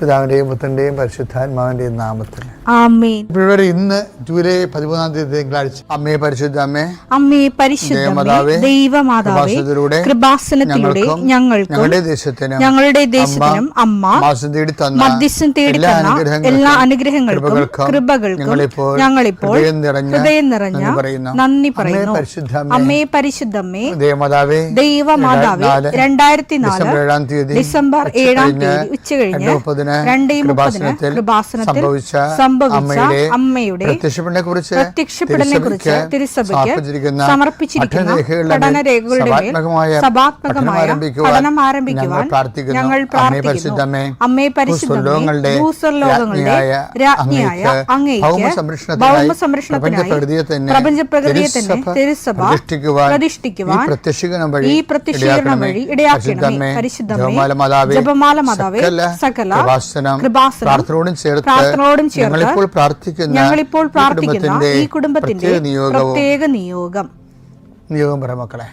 പിതാവിന്റെയും പുത്രന്റെയും പരിശുദ്ധാത്മാവിന്റെയും നാമത്തിൽ ആമേൻ. ഇന്ന് ജൂലൈ 13 തിങ്കളാഴ്ച. അമ്മേ പരിശുദ്ധ അമ്മേ, അമ്മേ പരിശുദ്ധ ദൈവമാതാവേ, കൃപാസനത്തിലൂടെ ഞങ്ങൾക്കും ഞങ്ങളുടെ ദേശത്തിനും അമ്മ മധ്യസ്ഥം തേടി തന്ന എല്ലാ അനുഗ്രഹങ്ങൾക്കും കൃപകൾക്കും ഞങ്ങളിപ്പോൾ ഹൃദയം നിറഞ്ഞ നന്ദി പറയുന്നു. അമ്മേ പരിശുദ്ധമ്മേ, ദൈവമാതാവേ, 2004 ഡിസംബർ 7 ഉച്ചകഴിഞ്ഞ് 2:30 കൃപാസനത്തിൽ സംഭവിച്ച അമ്മയുടെ പ്രത്യക്ഷപ്പെടലിനെ കുറിച്ച് തിരുസഭയ്ക്ക് സമർപ്പിച്ചിരിക്കുന്ന പഠനരേഖകളുടെ മേൽ സഭാത്മകമായ പഠനം ആരംഭിക്കുവാൻ ഞങ്ങൾ പ്രാർത്ഥിക്കുന്നു. അമ്മേ പരിശുദ്ധമേ, ഭൂസ്വർലോകങ്ങളുടെ രാജ്ഞിയായ അങ്ങേയ്ക്ക് ഭൗമ സംരക്ഷണത്തിനായി പ്രപഞ്ചപ്രകൃതിയെ തന്നെ തിരുസഭ പ്രതിഷ്ഠിക്കുവാൻ ഈ പ്രത്യക്ഷീകരണം വഴി ഇടയാക്കണമേ. പരിശുദ്ധമേ, ജപമാല മാതാവേ, സകല കൃപാസനം പ്രാർത്ഥനയോടും ചേർത്ത് ഞങ്ങളിപ്പോൾ പ്രാർത്ഥിക്കുന്ന ഈ കുടുംബത്തിന്റെ പ്രത്യേക നിയോഗം പറ മക്കളെ.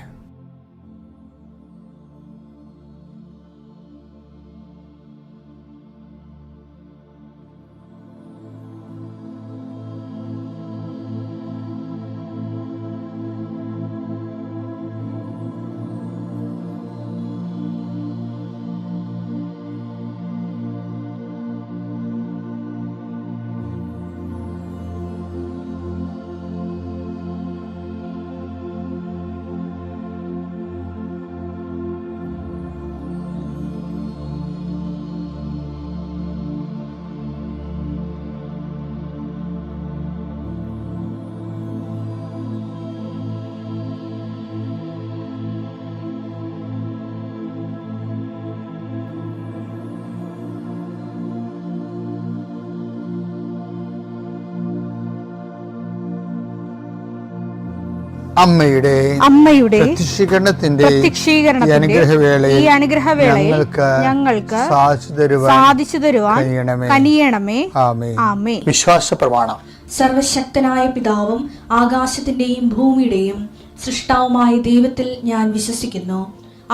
അമ്മയുടെ പ്രത്യക്ഷീകരണത്തിന്റെ ഈ അനുഗ്രഹവേളയിൽ ഞങ്ങൾക്ക് സാധിച്ചു തരുവാൻ കനിയണമേ. ആമേൻ. വിശ്വാസ പ്രമാണം. സർവശക്തനായ പിതാവും ആകാശത്തിന്റെയും ഭൂമിയുടെയും സൃഷ്ടാവുമായ ദൈവത്തിൽ ഞാൻ വിശ്വസിക്കുന്നു.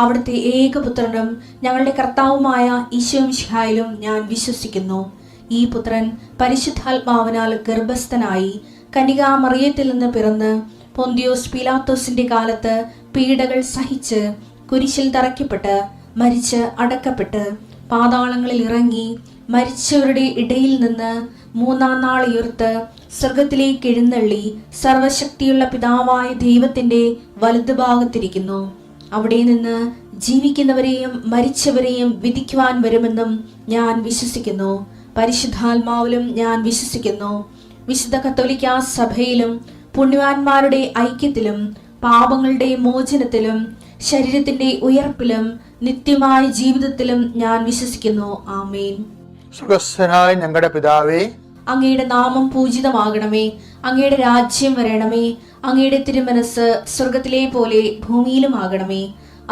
അവിടുത്തെ ഏകപുത്രനും ഞങ്ങളുടെ കർത്താവുമായ ഈശോമിശിഹായിലും ഞാൻ വിശ്വസിക്കുന്നു. ഈ പുത്രൻ പരിശുദ്ധാത്മാവിനാൽ ഗർഭസ്ഥനായി കന്യകാമറിയത്തിൽ നിന്ന് പിറന്ന് പൊന്തിയോസ് പീലാത്തോസിന്റെ കാലത്ത് പീഡകൾ സഹിച്ച് കുരിശിൽ തറയ്ക്കപ്പെട്ട് മരിച്ച് അടക്കപ്പെട്ട് പാതാളങ്ങളിൽ ഇറങ്ങി മരിച്ചവരുടെ ഇടയിൽ നിന്ന് 3-ാം നാൾ ഉയർത്ത് സ്വർഗത്തിലേക്ക് എഴുന്നള്ളി സർവശക്തിയുള്ള പിതാവായ ദൈവത്തിന്റെ വലതുഭാഗത്തിരിക്കുന്നു. അവിടെ നിന്ന് ജീവിക്കുന്നവരെയും മരിച്ചവരെയും വിധിക്കുവാൻ വരുമെന്നും ഞാൻ വിശ്വസിക്കുന്നു. പരിശുദ്ധാത്മാവിലും ഞാൻ വിശ്വസിക്കുന്നു. വിശുദ്ധ കത്തോലിക്കാ സഭയിലും പുണ്യവാന്മാരുടെ ഐക്യത്തിലും പാപങ്ങളുടെ മോചനത്തിലും ശരീരത്തിന്റെ ഉയർപ്പിലും നിത്യമായ ജീവിതത്തിലും ഞാൻ വിശ്വസിക്കുന്നു. ആമേൻ. സ്വർഗ്ഗസ്ഥനായ ഞങ്ങളുടെ പിതാവേ, അങ്ങയുടെ നാമം പൂജിതമാകണമേ. അങ്ങയുടെ രാജ്യം വരണമേ. അങ്ങയുടെ തിരുമനസ് സ്വർഗത്തിലെ പോലെ ഭൂമിയിലും ആകണമേ.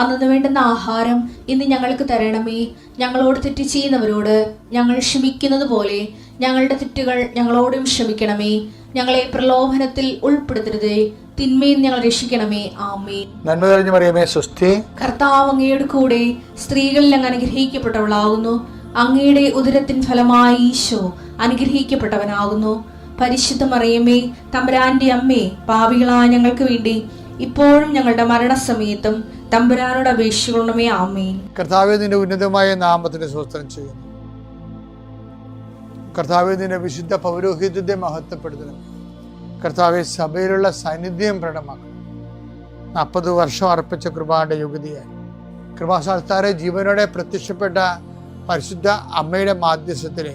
അന്നു വേണ്ടുന്ന ആഹാരം ഇന്ന് ഞങ്ങൾക്ക് തരണമേ. ഞങ്ങളോട് തെറ്റ് ചെയ്യുന്നവരോട് ഞങ്ങൾ ക്ഷമിക്കുന്നത് പോലെ ഞങ്ങളുടെ തെറ്റുകൾ ഞങ്ങളോടും ക്ഷമിക്കണമേ. ഞങ്ങളെ പ്രലോഭനത്തിൽ ഉൾപ്പെടുത്തരുതേ, തിന്മയിൽ ഞങ്ങൾ രക്ഷിക്കണമേ. ആമേൻ. നന്മ നിറഞ്ഞ മറിയമേ, സ്വസ്തി. കർത്താവ് അങ്ങയുടെ കൂടെ സ്ത്രീകളിൽ അങ്ങ് അനുഗ്രഹിക്കപ്പെട്ടവളാകുന്നു. അങ്ങയുടെ ഉദരത്തിൻ ഫലമായി ഈശോ അനുഗ്രഹിക്കപ്പെട്ടവനാകുന്നു. പരിശുദ്ധ മറിയമേ, തമ്പുരാന്റെ അമ്മേ, പാപികളായ ഞങ്ങൾക്ക് വേണ്ടി ഇപ്പോഴും ഞങ്ങളുടെ മരണസമയത്തും തമ്പുരാനോട് അപേക്ഷിക്കണമേ. ആമേൻ. കർത്താവേ, നിന്റെ ഉന്നതമായ നാമത്തിന് സ്തോത്രം ചെയ്യുന്നു. കർത്താവേ, നിന്റെ വിശുദ്ധ പൗരോഹിത്യത്തെ മഹത്വപ്പെടുത്തണം. കർത്താവെ, സഭയിലുള്ള സാന്നിധ്യം പ്രകടമാക്കണം. 40 വർഷം അർപ്പിച്ച കൃപാന്റെ യുഗതിയായി കൃപാസ്ഥാനത്താരെ ജീവനോടെ പ്രത്യക്ഷപ്പെട്ട പരിശുദ്ധ അമ്മയുടെ മാധ്യസ്ഥത്തിലെ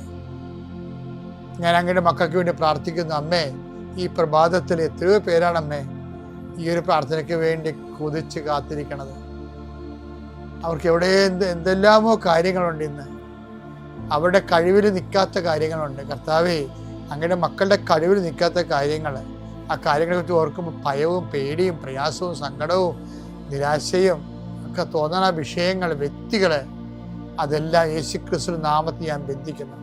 ഞാൻ അങ്ങയുടെ മക്കൾക്ക് വേണ്ടി പ്രാർത്ഥിക്കുന്നു. അമ്മേ, ഈ പ്രഭാതത്തിൽ എത്രയോ പേരാണ് അമ്മേ ഈ ഒരു പ്രാർത്ഥനയ്ക്ക് വേണ്ടി കൊതിച്ച് കാത്തിരിക്കണത്. അവർക്ക് എവിടെ എന്തെല്ലാമോ കാര്യങ്ങളുണ്ട്. ഇന്ന് അവരുടെ കഴിവിൽ നിൽക്കാത്ത കാര്യങ്ങളുണ്ട്. കർത്താവേ, അങ്ങയുടെ മക്കളുടെ കഴിവിൽ നിൽക്കാത്ത കാര്യങ്ങൾ, ആ കാര്യങ്ങളെക്കുറിച്ച് ഓർക്കുമ്പോൾ ഭയവും പേടിയും പ്രയാസവും സങ്കടവും നിരാശയും ഒക്കെ തോന്നുന്ന വിഷയങ്ങൾ, വ്യക്തികൾ, അതെല്ലാം യേശുക്രിസ്തു നാമത്തിൽ ഞാൻ ബന്ധിക്കുന്നു.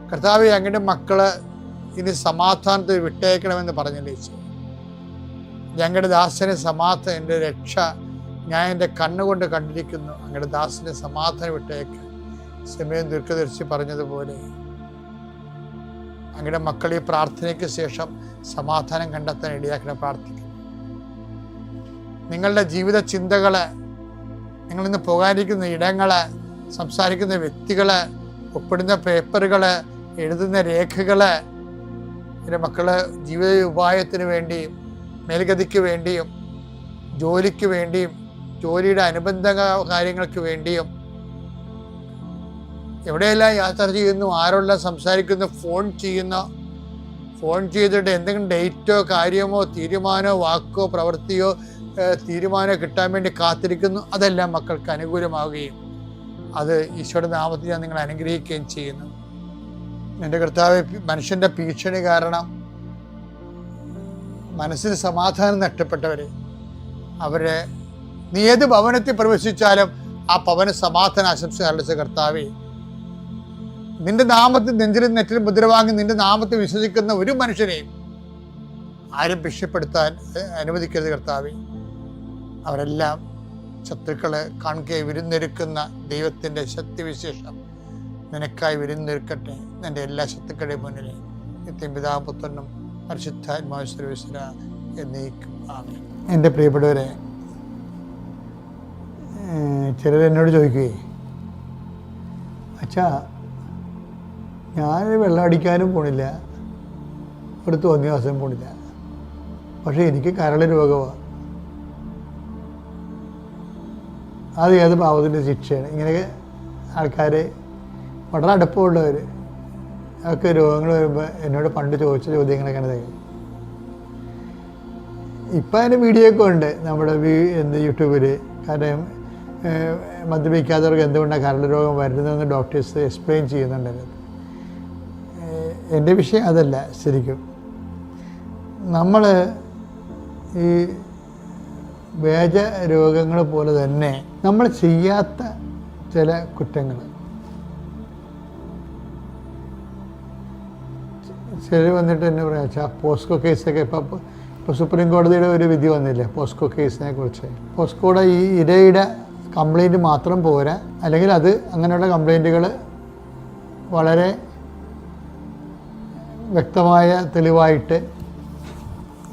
കർത്താവേ, അങ്ങയുടെ മക്കള് ഇനി സമാധാനത്തിൽ വിട്ടേക്കണമെന്ന് പറഞ്ഞില്ലേ യേശു. ഞങ്ങളുടെ ദാസനെ സമാധാനം, എൻ്റെ രക്ഷ ഞാൻ എൻ്റെ കണ്ണുകൊണ്ട് കണ്ടിരിക്കുന്നു. അങ്ങയുടെ ദാസനെ സമാധാനം വിട്ടേക്ക്. സമയം ദീർഘദർശി പറഞ്ഞതുപോലെ അങ്ങയുടെ മക്കൾ ഈ പ്രാർത്ഥനയ്ക്ക് ശേഷം സമാധാനം കണ്ടെത്താൻ ഇടയാക്കണം പ്രാർത്ഥിക്കുന്നു. നിങ്ങളുടെ ജീവിത ചിന്തകള്, നിങ്ങളിന്ന് പോകാനിരിക്കുന്ന ഇടങ്ങള്, സംസാരിക്കുന്ന വ്യക്തികള്, ഒപ്പിടുന്ന പേപ്പറുകള്, എഴുതുന്ന രേഖകള്, എൻ്റെ മക്കള് ജീവിത ഉപായത്തിന് വേണ്ടിയും മേൽഗതിക്ക് വേണ്ടിയും ജോലിക്ക് വേണ്ടിയും ജോലിയുടെ അനുബന്ധ കാര്യങ്ങൾക്ക് വേണ്ടിയും എവിടെയെല്ലാം യാത്ര ചെയ്യുന്നു, ആരോടെല്ലാം സംസാരിക്കുന്നു, ഫോൺ ചെയ്തിട്ട് എന്തെങ്കിലും ഡേറ്റോ കാര്യമോ തീരുമാനമോ വാക്കോ പ്രവൃത്തിയോ തീരുമാനമോ കിട്ടാൻ വേണ്ടി കാത്തിരിക്കുന്നു. അതെല്ലാം മക്കൾക്ക് അനുകൂലമാവുകയും അത് ഈശോയുടെ നാമത്തിൽ ഞാൻ നിങ്ങളെ അനുഗ്രഹിക്കുകയും ചെയ്യുന്നു. എൻ്റെ കർത്താവേ, മനുഷ്യൻ്റെ ഭീഷണി കാരണം മനസ്സിന് സമാധാനം നഷ്ടപ്പെട്ടവരെ, അവരെ നീ ഏത് ഭവനത്തിൽ പ്രവേശിച്ചാലും ആ ഭവന സമാധാന ആശംസ അർപ്പിച്ച കർത്താവേ, നിന്റെ നാമത്തിൽ നെഞ്ചിലും നെറ്റിലും മുദ്ര വാങ്ങി നിന്റെ നാമത്തിൽ വിശ്വസിക്കുന്ന ഒരു മനുഷ്യനെയും ആരും ഭീഷണിപ്പെടുത്താൻ അനുവദിക്കരുത് കർത്താവേ. അവരെല്ലാം ശത്രുക്കളെ കാണുകയെ വിരുന്നൊരുക്കുന്ന ദൈവത്തിൻ്റെ ശക്തിവിശേഷം നിനക്കായി വിരുന്നൊരുക്കട്ടെ. എൻ്റെ എല്ലാ ശത്രുക്കളുടെ മുന്നിൽ നിത്യം പിതാവും പുത്രനും പരിശുദ്ധാത്മാവിശ്വര എന്നേക്കും ആമേൻ. എൻ്റെ പ്രിയപ്പെട്ടവരെ, ചിലർ എന്നോട് ചോദിക്കുകയെ, അച്ഛാ, ഞാൻ വെള്ളം അടിക്കാനും പോണില്ല, ഒരു തോന്നിയ പോണില്ല, പക്ഷേ എനിക്ക് കരൾ രോഗമാണ്, അത് ഏത് പാവത്തിൻ്റെ ശിക്ഷയാണ്? ഇങ്ങനെയൊക്കെ ആൾക്കാർ വളരെ അടുപ്പമുള്ളവർ ഒക്കെ രോഗങ്ങൾ വരുമ്പോൾ എന്നോട് പണ്ട് ചോദിച്ച ചോദ്യങ്ങളൊക്കെയാണ്. ഇപ്പം അതിൻ്റെ വീഡിയോ ഒക്കെ ഉണ്ട് നമ്മുടെ യൂട്യൂബിൽ. കാരണം മദ്യപിക്കാത്തവർക്ക് എന്തുകൊണ്ടാണ് കരൾ രോഗം വരുന്നതെന്ന് ഡോക്ടേഴ്സ് എക്സ്പ്ലെയിൻ ചെയ്യുന്നുണ്ടായിരുന്നു. എൻ്റെ വിഷയം അതല്ല. ശരിക്കും നമ്മൾ ഈ വേജ രോഗങ്ങൾ പോലെ തന്നെ നമ്മൾ ചെയ്യാത്ത ചില കുറ്റങ്ങൾ, ചിലർ വന്നിട്ട് എന്നെ പറയാം, പോസ്കോ കേസൊക്കെ ഇപ്പോൾ സുപ്രീം കോടതിയുടെ ഒരു വിധി വന്നില്ലേ പോസ്കോ കേസിനെ കുറിച്ച്. പോസ്കോയുടെ ഈ ഇരയുടെ കംപ്ലൈൻറ്റ് മാത്രം പോരാ, അല്ലെങ്കിൽ അത് അങ്ങനെയുള്ള കംപ്ലൈൻറ്റുകൾ വളരെ വ്യക്തമായ തെളിവായിട്ട്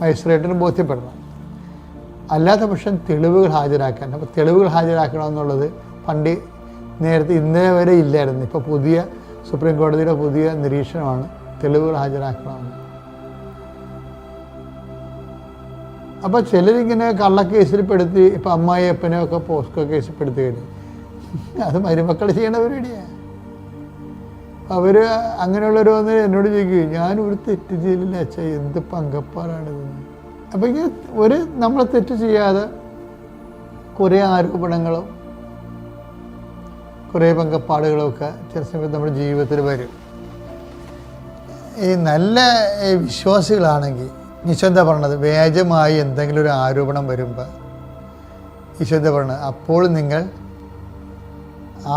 മജിസ്ട്രേറ്റിന് ബോധ്യപ്പെടണം. അല്ലാത്ത പക്ഷം തെളിവുകൾ ഹാജരാക്കാൻ. അപ്പോൾ തെളിവുകൾ ഹാജരാക്കണമെന്നുള്ളത് പണ്ട് നേരത്തെ ഇന്നേ വരെ ഇല്ലായിരുന്നു. ഇപ്പോൾ പുതിയ സുപ്രീം കോടതിയുടെ പുതിയ നിരീക്ഷണമാണ് തെളിവുകൾ ഹാജരാക്കണമെന്ന്. അപ്പോൾ ചിലരിങ്ങനെ കള്ളക്കേസിൽപ്പെടുത്തി, ഇപ്പം അമ്മായി അപ്പനെയൊക്കെ പോസ്കോ കേസിൽപ്പെടുത്തുകയാണ്. അത് മരുമക്കൾ ചെയ്യേണ്ട പരിപാടിയാണ്. അവർ അങ്ങനെയുള്ളവർ വന്ന് എന്നോട് ചോദിക്കുകയും, ഞാനൊരു തെറ്റ് ചെയ്തില്ല അച്ഛാ, എന്ത് പങ്കപ്പാടാണിതെന്ന്. അപ്പോൾ ഇങ്ങനെ നമ്മൾ തെറ്റ് ചെയ്യാതെ കുറേ ആരോപണങ്ങളും കുറേ പങ്കപ്പാടുകളൊക്കെ ചില സമയത്ത് നമ്മുടെ ജീവിതത്തിൽ വരും. ഈ നല്ല വിശ്വാസികളാണെങ്കിൽ ഈശോ എന്താ പറഞ്ഞത്? വ്യാജമായി എന്തെങ്കിലും ഒരു ആരോപണം വരുമ്പോൾ ഈശോ എന്താ പറഞ്ഞത്? അപ്പോൾ നിങ്ങൾ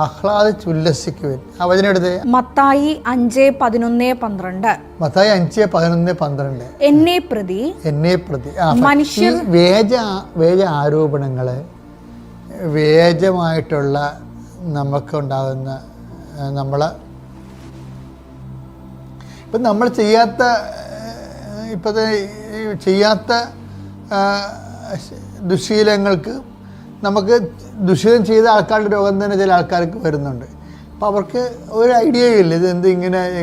ആഹ്ലാദിച്ചുല്ലസിക്കുവിൻ. ആ വചനം എടുത്ത് മത്തായി 5:11-12. മത്തായി 5:11-12. എന്നെ പ്രതി മനുഷ്യർ വേജ ആരോപണങ്ങള്, വേജമായിട്ടുള്ള നമുക്കുണ്ടാകുന്ന ഇപ്പം നമ്മൾ ചെയ്യാത്ത ദുശീലങ്ങൾക്ക് നമുക്ക് ദുശീലം ചെയ്ത ആൾക്കാരുടെ രോഗം തന്നെ ചില ആൾക്കാർക്ക് വരുന്നുണ്ട്. അപ്പോൾ അവർക്ക് ഒരു ഐഡിയയും ഇല്ല ഇതെന്ത്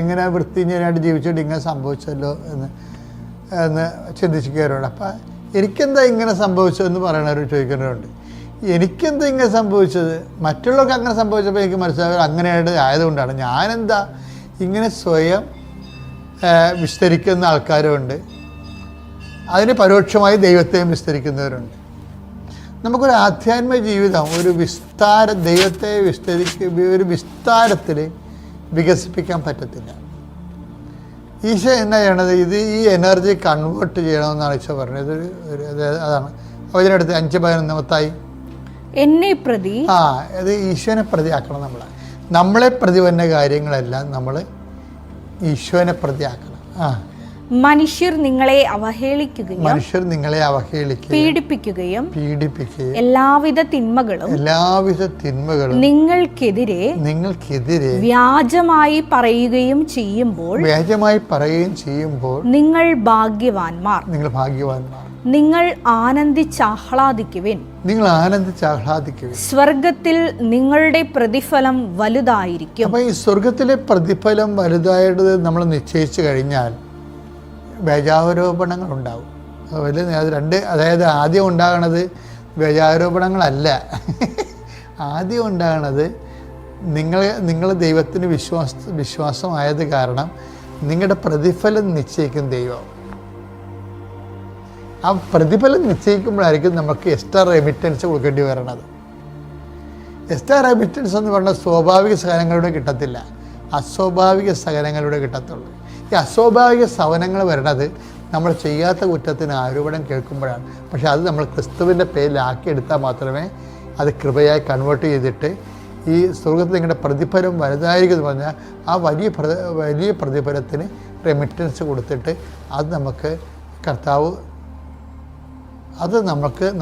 എങ്ങനെ വൃത്തിഞ്ഞായിട്ട് ജീവിച്ചിട്ട് ഇങ്ങനെ സംഭവിച്ചല്ലോ എന്ന് ചിന്തിക്കുകയാറുണ്ട്. അപ്പം എനിക്കെന്താ ഇങ്ങനെ സംഭവിച്ചതെന്ന് പറയണവർ ചോദിക്കുന്നവരുണ്ട്. എനിക്കെന്താ ഇങ്ങനെ സംഭവിച്ചത്? മറ്റുള്ളവർക്ക് അങ്ങനെ സംഭവിച്ചപ്പോൾ എനിക്ക് മനസ്സിലാവുക അങ്ങനെയായിട്ട് ആയതുകൊണ്ടാണ്. ഞാനെന്താ ഇങ്ങനെ സ്വയം വിസ്തരിക്കുന്ന ആൾക്കാരുമുണ്ട്, അതിന് പരോക്ഷമായി ദൈവത്തെയും വിസ്തരിക്കുന്നവരുണ്ട്. നമുക്കൊരു ആധ്യാത്മിക ജീവിതം ദൈവത്തെ ഒരു വിസ്താരത്തിൽ വികസിപ്പിക്കാൻ പറ്റത്തില്ല. ഈശോ എന്നാ ചെയ്യണത്? ഈ എനർജി കൺവേർട്ട് ചെയ്യണമെന്നാണ് ഈശോ പറഞ്ഞത്. അതാണ് അതിനടുത്ത് 5:11 മത്തായി. എന്നെ പ്രതി അത് ഈശോനെ പ്രതിയാക്കണം. നമ്മളെ പ്രതി വന്ന കാര്യങ്ങളെല്ലാം നമ്മൾ ഈശോനെ പ്രതിയാക്കണം. മനുഷ്യർ നിങ്ങളെ അവഹേളിക്കുകയും പീഡിപ്പിക്കുകയും എല്ലാവിധ തിന്മകളും നിങ്ങൾക്കെതിരെ വ്യാജമായി പറയുകയും ചെയ്യുമ്പോൾ നിങ്ങൾ ഭാഗ്യവാന്മാർ. നിങ്ങൾ ആനന്ദിച്ചാഹ്ലാദിക്കുവിൻ. സ്വർഗത്തിൽ നിങ്ങളുടെ പ്രതിഫലം വലുതായിരിക്കും. അപ്പോൾ ഈ സ്വർഗത്തിലെ പ്രതിഫലം വലുതായിട്ട് നമ്മൾ നിശ്ചയിച്ചു കഴിഞ്ഞാൽ വ്യാജാരോപണങ്ങൾ ഉണ്ടാവും. അത് രണ്ട്, അതായത് ആദ്യം ഉണ്ടാകണത് വ്യാജാരോപണങ്ങളല്ല. ആദ്യം ഉണ്ടാകണത് നിങ്ങൾ ദൈവത്തിന് വിശ്വാസമായത് കാരണം നിങ്ങളുടെ പ്രതിഫലം നിശ്ചയിക്കും ദൈവം. ആ പ്രതിഫലം നിശ്ചയിക്കുമ്പോഴായിരിക്കും നമുക്ക് എക്സ്ട്രാ റെമിറ്റൻസ് കൊടുക്കേണ്ടി വരണത്. എക്സ്ട്രാ റെമിറ്റൻസ് എന്ന് പറഞ്ഞാൽ സ്വാഭാവിക സഹനങ്ങളിലൂടെ കിട്ടത്തില്ല, അസ്വാഭാവിക സഹനങ്ങളിലൂടെ കിട്ടത്തുള്ളൂ. ഈ അസ്വാഭാവിക സഹനങ്ങൾ വരണത് നമ്മൾ ചെയ്യാത്ത കുറ്റത്തിന് ആരോപണം കേൾക്കുമ്പോഴാണ്. പക്ഷെ അത് നമ്മൾ ക്രിസ്തുവിൻ്റെ പേരിലാക്കിയെടുത്താൽ മാത്രമേ അത് കൃപയായി കൺവേർട്ട് ചെയ്തിട്ട് ഈ സ്വർഗത്തിൽ നിങ്ങളുടെ പ്രതിഫലം വലുതായിരിക്കും എന്ന് പറഞ്ഞാൽ ആ വലിയ പ്രതിഫലത്തിന് റെമിറ്റൻസ് കൊടുത്തിട്ട് അത് നമുക്ക് കർത്താവ്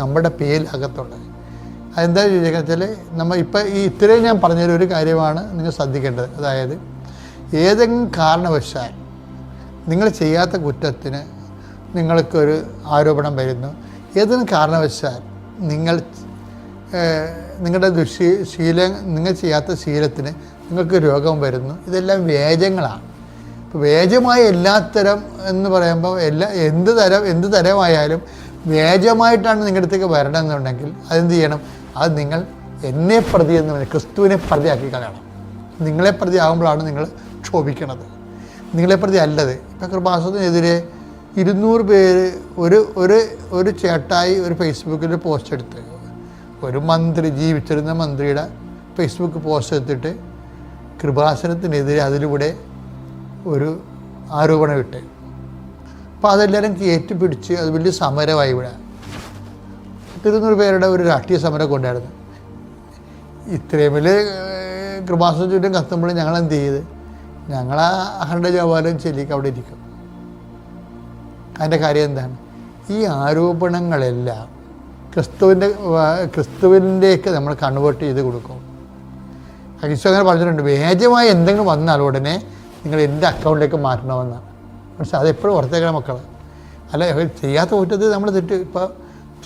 നമ്മുടെ പേരിലാകത്തുള്ളത്. അതെന്താ ചോദിച്ചാൽ നമ്മൾ ഇപ്പം ഈ ഇത്രയും ഞാൻ പറഞ്ഞൊരു കാര്യമാണ് നിങ്ങൾ ശ്രദ്ധിക്കേണ്ടത്. അതായത് ഏതെങ്കിലും കാരണവശാൽ നിങ്ങൾ ചെയ്യാത്ത കുറ്റത്തിന് നിങ്ങൾക്കൊരു ആരോപണം വരുന്നു, ഏതെങ്കിലും കാരണവശാൽ നിങ്ങളുടെ നിങ്ങൾ ചെയ്യാത്ത ശീലത്തിന് നിങ്ങൾക്ക് രോഗം വരുന്നു, ഇതെല്ലാം വ്യാജങ്ങളാണ്. ഇപ്പോൾ വ്യാജമായ എല്ലാത്തരം എന്ന് പറയുമ്പോൾ എന്ത് തരമായാലും വ്യാജമായിട്ടാണ് നിങ്ങളുടെ അടുത്തേക്ക് വരണമെന്നുണ്ടെങ്കിൽ അതെന്ത് ചെയ്യണം? അത് നിങ്ങൾ എന്നെ പ്രതി എന്ന് പറഞ്ഞാൽ ക്രിസ്തുവിനെ പ്രതിയാക്കി കളയണം. നിങ്ങളെ പ്രതി ആകുമ്പോഴാണ് നിങ്ങൾ ക്ഷോഭിക്കണത്, നിങ്ങളെ പ്രതി അല്ലത്. ഇപ്പം കൃപാസനത്തിനെതിരെ 200 പേര് ഒരു ചേട്ടായി ഒരു ഫേസ്ബുക്കിൽ പോസ്റ്റ് എടുത്ത്, ഒരു മന്ത്രി, ജീവിച്ചിരുന്ന മന്ത്രിയുടെ ഫേസ്ബുക്ക് പോസ്റ്റ് എടുത്തിട്ട് കൃപാസനത്തിനെതിരെ അതിലൂടെ ഒരു ആരോപണം ഇട്ട്. അപ്പോൾ അതെല്ലാവരും കയറ്റിപ്പിടിച്ച് അത് വലിയ സമരമായി. ഇവിടെ 200 പേരുടെ ഒരു രാഷ്ട്രീയ സമരം കൊണ്ടായിരുന്നു. ഇത്രയും വലിയ കൃപാസനത്തിന് ചുറ്റും കത്തുമ്പോൾ ഞങ്ങൾ എന്ത് ചെയ്ത്, ഞങ്ങൾ ആ അഖണ്ഡ ജവാലം ചൊല്ലിക്ക് അവിടെ ഇരിക്കും. അതിൻ്റെ കാര്യം എന്താണ്? ഈ ആരോപണങ്ങളെല്ലാം ക്രിസ്തുവിൻ്റെയൊക്കെ നമ്മൾ കൺവേർട്ട് ചെയ്ത് കൊടുക്കും. ഈശോ അങ്ങനെ പറഞ്ഞിട്ടുണ്ട്, വ്യാജമായി എന്തെങ്കിലും വന്നാൽ ഉടനെ നിങ്ങൾ എൻ്റെ അക്കൗണ്ടിലേക്ക് മാറ്റണമെന്നാണ്. പക്ഷെ അതെപ്പോഴും ഓർത്തേക്കണം മക്കൾ. അല്ല, ചെയ്യാത്ത കുറ്റത്തിൽ നമ്മൾ തെറ്റ്. ഇപ്പോൾ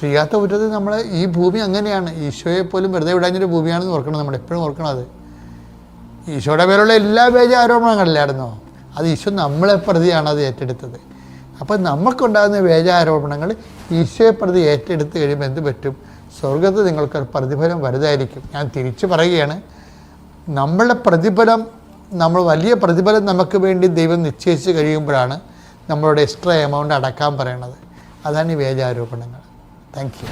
ചെയ്യാത്ത കുറ്റത്തിൽ നമ്മൾ ഈ ഭൂമി അങ്ങനെയാണ്, ഈശോയെ പോലും വെറുതെ വിടാഞ്ഞൊരു ഭൂമിയാണെന്ന് ഓർക്കണം. നമ്മൾ എപ്പോഴും ഓർക്കണം. അത് ഈശോയുടെ പേരുള്ള എല്ലാ വ്യാജ ആരോപണങ്ങളിലായിരുന്നോ, അത് ഈശോ നമ്മളെ പ്രതിയാണ് അത് ഏറ്റെടുത്തത്. അപ്പോൾ നമുക്കുണ്ടാകുന്ന വ്യാജ ആരോപണങ്ങൾ ഈശോയെ പ്രതി ഏറ്റെടുത്ത് കഴിയുമ്പോൾ എന്ത് പറ്റും? സ്വർഗത്ത് നിങ്ങൾക്ക് പ്രതിഫലം വലുതായിരിക്കും. ഞാൻ തിരിച്ചു പറയുകയാണ്, നമ്മളുടെ പ്രതിഫലം, വലിയ പ്രതിഫലം നമുക്ക് വേണ്ടി ദൈവം നിശ്ചയിച്ച് കഴിയുമ്പോഴാണ് നമ്മളോട് എക്സ്ട്രാ എമൗണ്ട് അടക്കാൻ പറയണത്. അതാണ് ഈ വ്യാജാരോപണങ്ങൾ. Thank you.